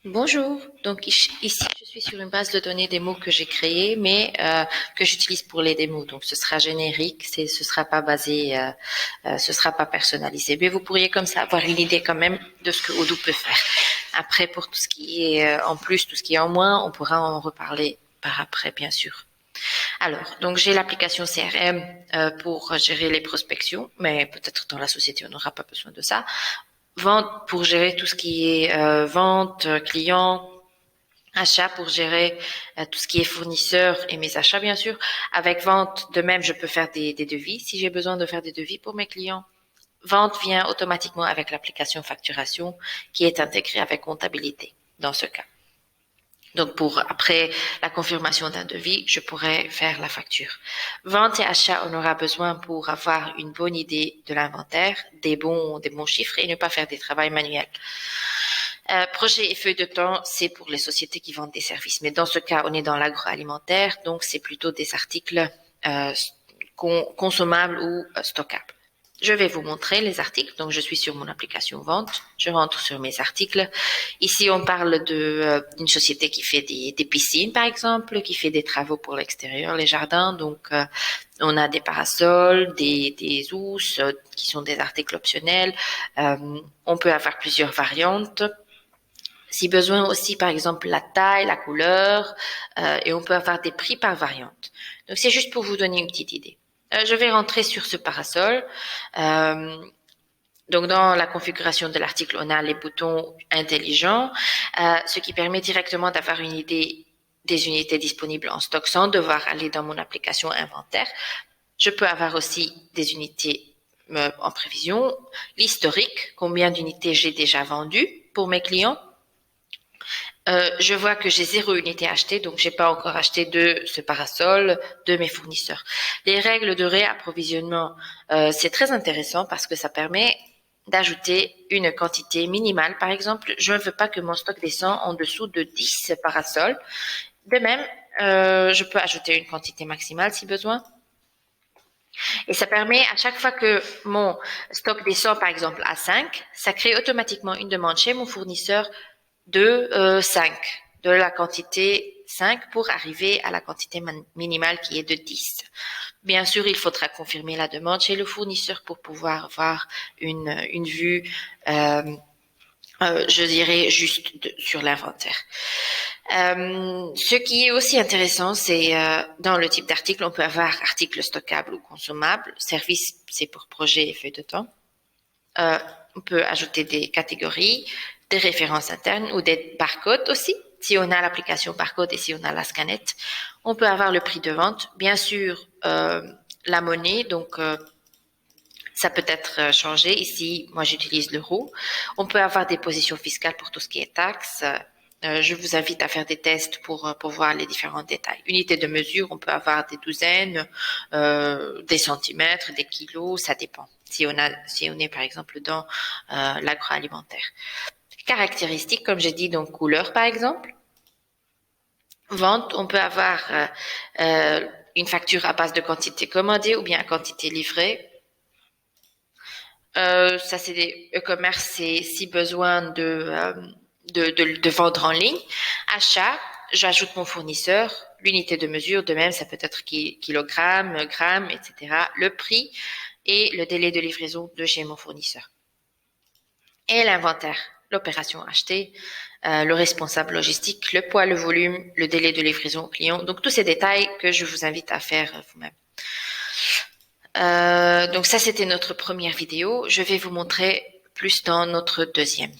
Bonjour. Donc ici, je suis sur une base de données des mots que j'ai créée, mais que j'utilise pour les démos. Donc ce sera générique, ce sera pas basé, ce sera pas personnalisé. Mais vous pourriez comme ça avoir une idée quand même de ce que Odoo peut faire. Après, pour tout ce qui est en plus, tout ce qui est en moins, on pourra en reparler par après, bien sûr. Alors, donc j'ai l'application CRM pour gérer les prospections, mais peut-être dans la société on n'aura pas besoin de ça. Vente pour gérer tout ce qui est vente, client, achat pour gérer tout ce qui est fournisseur et mes achats bien sûr. Avec vente, de même, je peux faire des devis si j'ai besoin de faire des devis pour mes clients. Vente vient automatiquement avec l'application facturation qui est intégrée avec comptabilité dans ce cas. Donc pour après la confirmation d'un devis, je pourrais faire la facture. Vente et achat, on aura besoin pour avoir une bonne idée de l'inventaire, des bons chiffres et ne pas faire des travaux manuels. Projet et feuille de temps, c'est pour les sociétés qui vendent des services. Mais dans ce cas, on est dans l'agroalimentaire, donc c'est plutôt des articles consommables ou stockables. Je vais vous montrer les articles. Donc, je suis sur mon application vente. Je rentre sur mes articles. Ici, on parle d'une société qui fait des piscines, par exemple, qui fait des travaux pour l'extérieur, les jardins. Donc, on a des parasols, des housses, qui sont des articles optionnels. On peut avoir plusieurs variantes. Si besoin aussi, par exemple, la taille, la couleur, et on peut avoir des prix par variante. Donc, c'est juste pour vous donner une petite idée. Je vais rentrer sur ce parasol. Euh, donc, dans la configuration de l'article, on a les boutons intelligents, ce qui permet directement d'avoir une idée des unités disponibles en stock sans devoir aller dans mon application inventaire. Je peux avoir aussi des unités en prévision, l'historique, combien d'unités j'ai déjà vendues pour mes clients. Je vois que j'ai 0 unité achetée, donc j'ai pas encore acheté de ce parasol de mes fournisseurs. Les règles de réapprovisionnement, c'est très intéressant parce que ça permet d'ajouter une quantité minimale. Par exemple, je ne veux pas que mon stock descende en dessous de 10 parasols. De même, je peux ajouter une quantité maximale si besoin. Et ça permet à chaque fois que mon stock descend, par exemple, à 5, ça crée automatiquement une demande chez mon fournisseur de 5, de la quantité 5 pour arriver à la quantité minimale qui est de 10. Bien sûr, il faudra confirmer la demande chez le fournisseur pour pouvoir avoir une vue, je dirais, sur l'inventaire. Ce qui est aussi intéressant, c'est dans le type d'article, on peut avoir article stockable ou consommable. Service, c'est pour projet et feuille de temps. On peut ajouter des catégories, des références internes ou des barcodes aussi. Si on a l'application barcode et si on a la scanette, on peut avoir le prix de vente. Bien sûr, la monnaie, donc ça peut être changé. Ici, moi, j'utilise l'euro. On peut avoir des positions fiscales pour tout ce qui est taxes. Je vous invite à faire des tests pour voir les différents détails. Unité de mesure, on peut avoir des douzaines, des centimètres, des kilos, ça dépend. Si on est par exemple dans l'agroalimentaire. Caractéristiques, comme j'ai dit, donc couleur par exemple. Vente, on peut avoir une facture à base de quantité commandée ou bien à quantité livrée. Ça, c'est des e-commerce, c'est si besoin de vendre en ligne. Achat, j'ajoute mon fournisseur, l'unité de mesure, de même, ça peut être kilogramme, gramme, etc. Le prix et le délai de livraison de chez mon fournisseur. Et l'inventaire, l'opération achetée, le responsable logistique, le poids, le volume, le délai de livraison au client. Donc, tous ces détails que je vous invite à faire vous-même. Donc ça, c'était notre première vidéo. Je vais vous montrer plus dans notre deuxième.